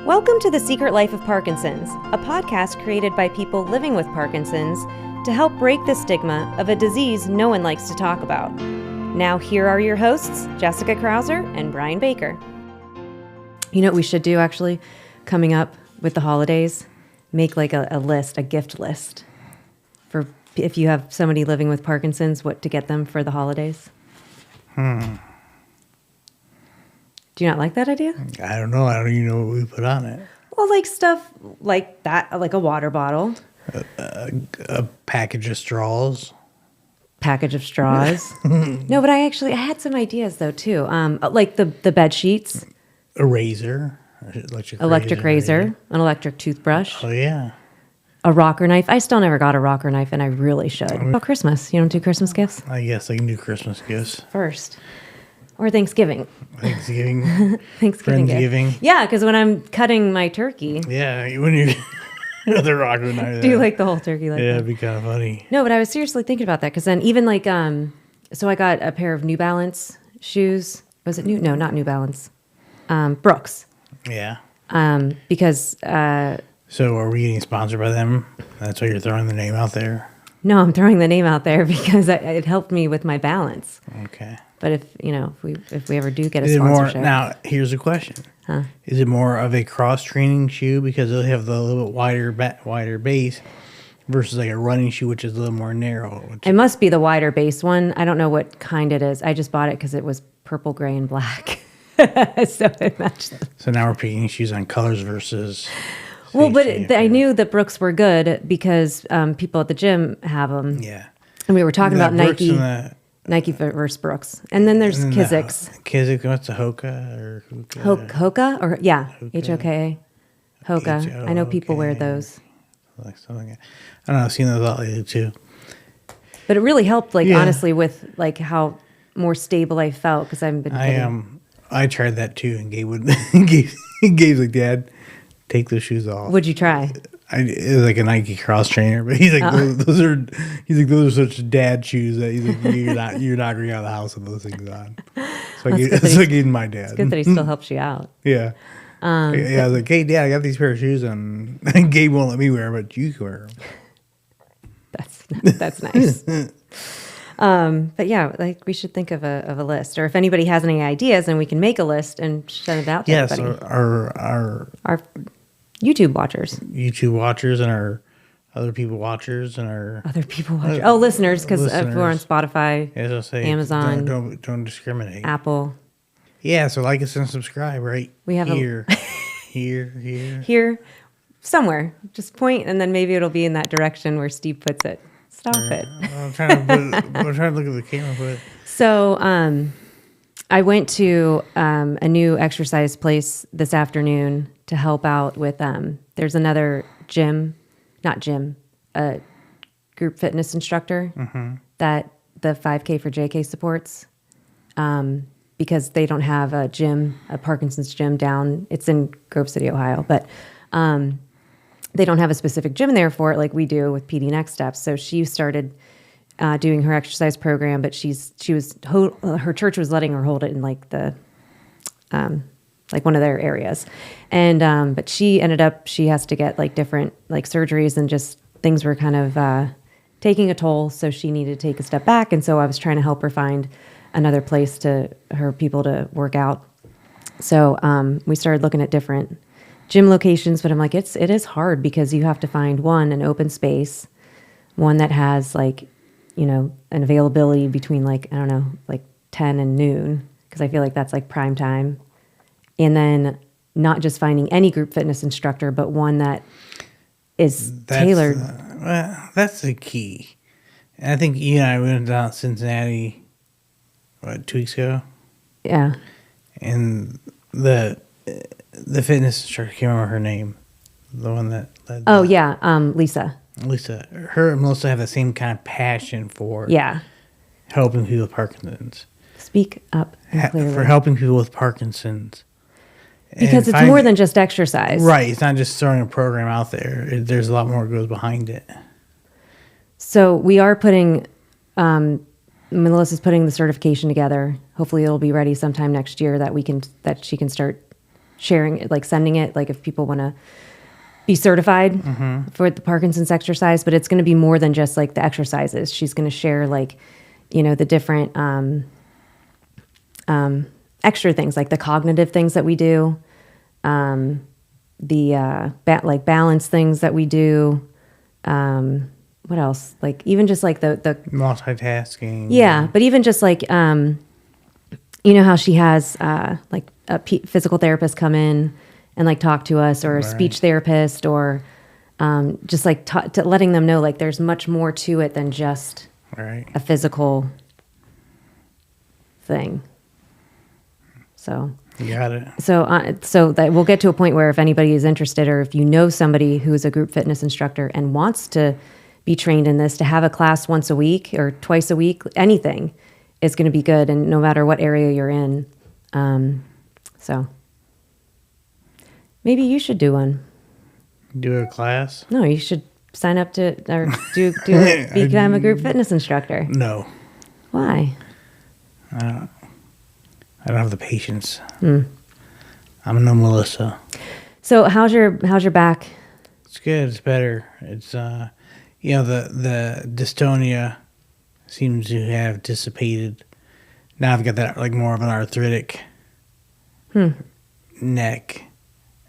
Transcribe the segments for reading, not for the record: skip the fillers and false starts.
Welcome to The Secret Life of Parkinson's, a podcast created by people living with Parkinson's to help break the stigma of a disease no one likes to talk about. Now here are your hosts, Jessica Krauser and Brian Baker. You know what we should do actually, coming up with the holidays? Make like a list, a gift list for if you have somebody living with Parkinson's, what to get them for the holidays. Do you not like that idea? I don't know. I don't even know what we put on it. Well, like stuff like that, like a water bottle. A package of straws. Package of straws. No, but I had some ideas though too. Like the bed sheets. A razor. Electric razor. An electric toothbrush. Oh, yeah. A rocker knife. I still never got a rocker knife, and I really should. Oh, Christmas. You don't do Christmas gifts? I guess I can do Christmas gifts. First. Or Thanksgiving. Thanksgiving. Friendsgiving. Gift. Yeah, because when I'm cutting my turkey. Yeah, when you the rocker knife. Do you like the whole turkey like that? Yeah, it'd be kind of funny. No, but I was seriously thinking about that, because then even like, so I got a pair of New Balance shoes. Was it New? No, not New Balance. Brooks. Yeah. Because... So are we getting sponsored by them? That's why you're throwing the name out there? No, I'm throwing the name out there because it helped me with my balance. Okay. But if we ever do get a sponsorship. Now, here's a question. Huh? Is it more of a cross-training shoe because they'll have the little bit wider base versus like a running shoe, which is a little more narrow? It must be the wider base one. I don't know what kind it is. I just bought it because it was purple, gray, and black. So it matched. So now we're picking shoes on colors versus... Well, but I knew that Brooks were good because people at the gym have them. Yeah. And we were talking about Brooks Nike versus Brooks. And then there's Kizik's. Kizik's, what's the Hoka or Hoka? Hoka? Or, yeah, Hoka. H-O-K-A. Hoka. I know people wear those. Like something. I don't know, I've seen those out lately too. But it really helped, honestly, with like how more stable I felt because I've been I tried that too, and Gabe Gabe's like, Dad, take those shoes off. Would you try? It was like a Nike cross trainer, but he's like, those are such dad shoes that he's like, you're not going out of the house with those things on. So I gave my dad. It's good that he still helps you out. Yeah. I was like, hey, Dad, I got these pair of shoes on. Gabe won't let me wear them, but you can wear them. That's nice. But yeah, like we should think of a list, or if anybody has any ideas, then we can make a list and send it out to everybody. Yes, our YouTube watchers. YouTube watchers and our other people watchers and our... Other people watchers. Listeners, because we're on Spotify, Amazon. Don't discriminate. Apple. Yeah, so like us and subscribe right we have here. Here, somewhere. Just point, and then maybe it'll be in that direction where Steve puts it. Stop it. I'm trying to look at the camera, but... So, I went to a new exercise place this afternoon to help out with, there's another a group fitness instructor that the 5K for JK supports because they don't have a Parkinson's gym down. It's in Grove City, Ohio, but they don't have a specific gym there for it like we do with PDNextSteps. So she started doing her exercise program, but her church was letting her hold it in like the like one of their areas, and but she has to get like different like surgeries, and just things were kind of taking a toll, so she needed to take a step back, and so I was trying to help her find another place her people to work out. So we started looking at different gym locations, but I'm like, it is hard because you have to find an open space, one that has like, an availability between like, I don't know, like 10 and noon, because I feel like that's like prime time. And then not just finding any group fitness instructor, but one that is tailored. That's the key. And I think you and I went down to Cincinnati, 2 weeks ago? Yeah. And the fitness instructor, I can't remember her name. The one that led Lisa. Lisa. Her and Melissa have the same kind of passion for helping people with Parkinson's. Speak up clearly. For helping people with Parkinson's. Because it's more than just exercise. Right. It's not just throwing a program out there. There's a lot more that goes behind it. So we are putting, Melissa's putting the certification together. Hopefully it'll be ready sometime next year that she can start sharing it, like sending it, like if people want to be certified for the Parkinson's exercise, but it's going to be more than just like the exercises. She's going to share like, the different extra things, like the cognitive things that we do, the like balance things that we do. What else? Like even just like the multitasking. Yeah, but even just like how she has like a physical therapist come in and like talk to us, or a speech therapist, or just like letting them know like there's much more to it than just a physical thing. So you got it. So that we'll get to a point where if anybody is interested, or if you know somebody who is a group fitness instructor and wants to be trained in this, to have a class once a week or twice a week, anything is going to be good, and no matter what area you're in. So maybe you should do one. Do a class? No, you should sign up to, or become a group fitness instructor. No. Why? I don't have the patience. I'm no Melissa. So how's your back? It's good. It's better. It's the dystonia seems to have dissipated. Now I've got that like more of an arthritic neck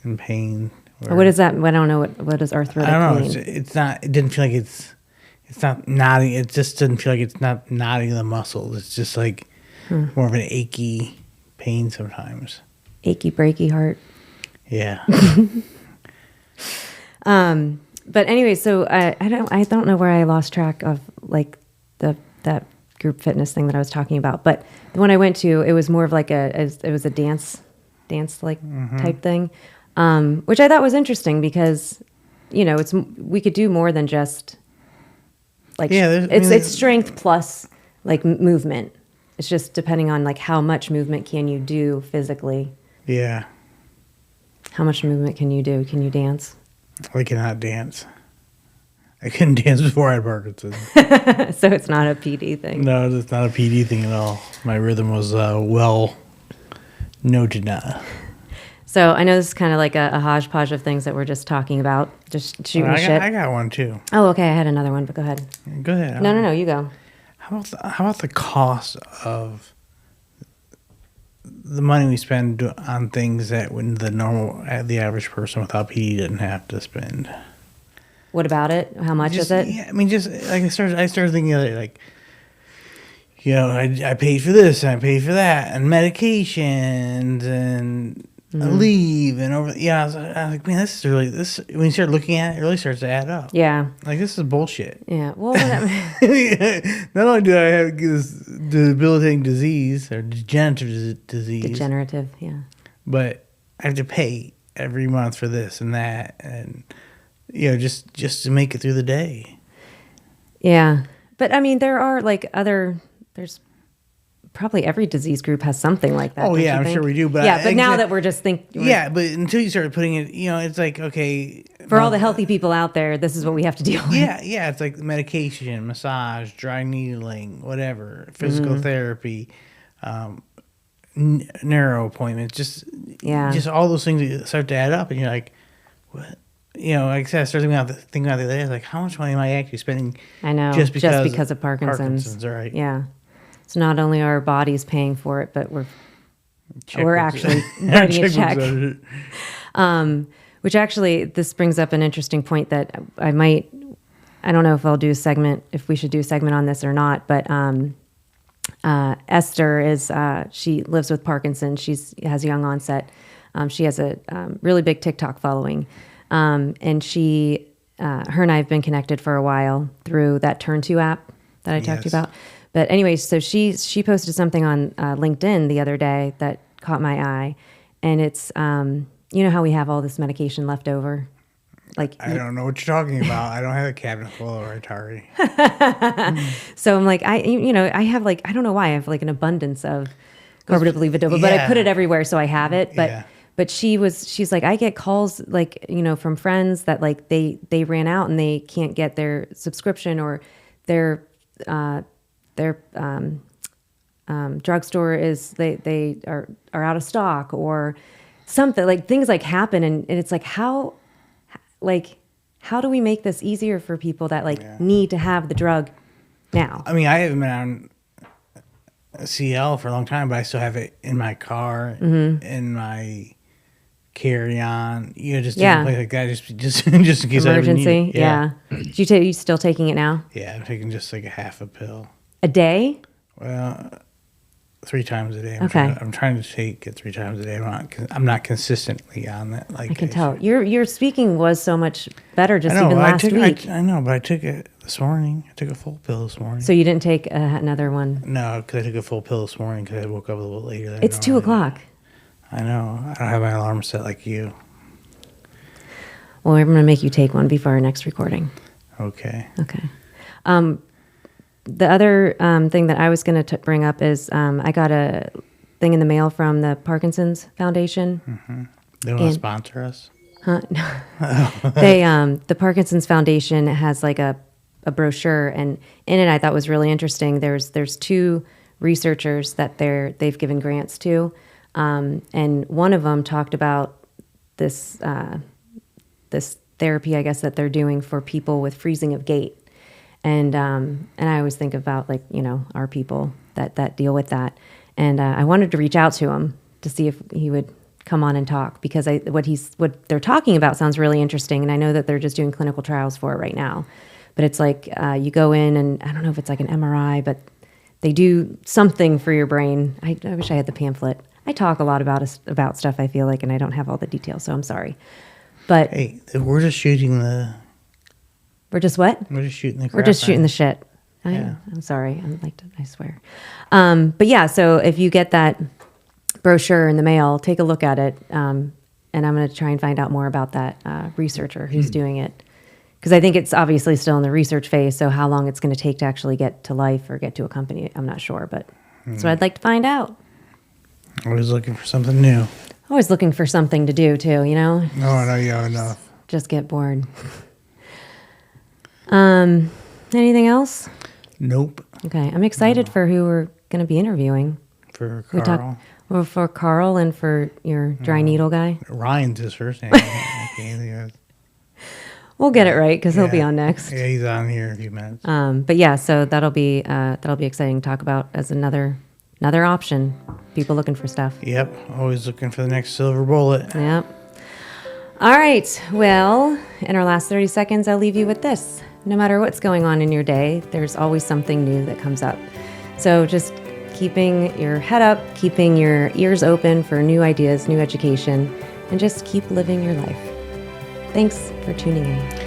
and pain. What is that? I don't know what is arthritic. I don't know. mean? It's not. It didn't feel like it's not knotting. It just didn't feel like it's not knotting the muscles. It's just like more of an achy pain sometimes. Achy breaky heart. Yeah. But anyway, so I don't know where I lost track of like that group fitness thing that I was talking about. But the one I went to, it was more of like it was a dance like type thing, which I thought was interesting because we could do more than just like it's strength plus like movement. It's just depending on like how much movement can you do physically. Yeah. How much movement can you do? Can you dance? I cannot dance. I couldn't dance before I had Parkinson's. So it's not a PD thing. No, it's not a PD thing at all. My rhythm was well noted now. So I know this is kind of like a hodgepodge of things that we're just talking about, just shooting shit. I got one too. Oh, okay. I had another one, but go ahead. Go ahead. No, you go. How about the cost of the money we spend on things that when the average person without PD didn't have to spend? What about it? How much is it? Yeah, I mean, just like I started thinking of it, like, I paid for this and I paid for that and medications and leave and over. Yeah, I was like, man, this when you start looking at it, it really starts to add up. Yeah. Like, this is bullshit. Yeah. Well, not only do I have this debilitating disease or degenerative disease. Degenerative, yeah. But I have to pay every month for this and that, and just to make it through the day. Yeah. But I mean, there are like there's probably every disease group has something like that. Oh yeah, I'm sure we do. But but now that we're just thinking. Yeah, but until you start putting it, it's like, okay. For all the healthy people out there, this is what we have to deal with. Yeah, it's like medication, massage, dry needling, whatever, physical therapy, neuro appointments, just all those things that start to add up, and you're like, what? Like I said, I started thinking about the other day, like, how much money am I actually spending? I know, just because of Parkinson's. Right? Yeah. So not only are our bodies paying for it, but we're actually writing a check. Which actually, this brings up an interesting point that I don't know if I'll do a segment, if we should do a segment on this or not, but Esther she lives with Parkinson's. She has young onset. She has a really big TikTok following. And she, her and I have been connected for a while through that Turn2 app that I talked to you about. But anyway, so she posted something on LinkedIn the other day that caught my eye, and it's you know how we have all this medication left over. Like, I don't know what you're talking about. I don't have a cabinet full of Ritari. So I'm like, I have like, I don't know why I have like an abundance of carbidopa levodopa, but I put it everywhere, so I have it. But she's like, I get calls like, from friends that like they ran out and they can't get their subscription, or their drugstore is they are out of stock, or something like things like happen, and it's like how do we make this easier for people that need to have the drug now? I mean, I haven't been on CL for a long time, but I still have it in my car, in my carry-on, just in a place like that, just in case I ever need Emergency, it. yeah. You still taking it now? Yeah, I'm taking just like a half a pill. A day? Well, 3 times a day. I'm trying to take it 3 times a day. I'm not consistently on that. Like I can tell. Your speaking was so much better even last week. I know, but I took it this morning. I took a full pill this morning. So you didn't take another one? No, because I took a full pill this morning because I woke up a little later. It's 2 o'clock. I know. I don't have my alarm set like you. Well, I'm going to make you take one before our next recording. Okay. The other thing that I was going to bring up is I got a thing in the mail from the Parkinsons Foundation. Mm-hmm. They want to sponsor us? Huh? No. The Parkinsons Foundation has like a brochure, and in it I thought was really interesting. There's 2 researchers that they've given grants to, and one of them talked about this therapy, I guess, that they're doing for people with freezing of gait. And I always think about our people that deal with that. And I wanted to reach out to him to see if he would come on and talk, because what they're talking about sounds really interesting. And I know that they're just doing clinical trials for it right now. But it's like you go in, and I don't know if it's like an MRI, but they do something for your brain. I wish I had the pamphlet. I talk a lot about stuff, I feel like, and I don't have all the details, so I'm sorry. But hey, we're just shooting the... We're just what? We're just shooting the crap. We're just shooting the shit. I'm sorry. I swear. But yeah, so if you get that brochure in the mail, take a look at it. And I'm going to try and find out more about that researcher who's doing it. Because I think it's obviously still in the research phase. So how long it's going to take to actually get to life or get to a company, I'm not sure. But that's what I'd like to find out. Always looking for something new. Always looking for something to do too, you know? Oh, I know you have enough. Just get bored. Anything else? Nope. Okay. I'm excited for who we're going to be interviewing. For Carl. For Carl and for your dry needle guy. Ryan's his first name. We'll get it right because he'll be on next. Yeah, he's on here in a few minutes. But yeah, so that'll be exciting to talk about as another option. People looking for stuff. Yep. Always looking for the next silver bullet. Yep. All right. Well, in our last 30 seconds, I'll leave you with this. No matter what's going on in your day, there's always something new that comes up. So just keeping your head up, keeping your ears open for new ideas, new education, and just keep living your life. Thanks for tuning in.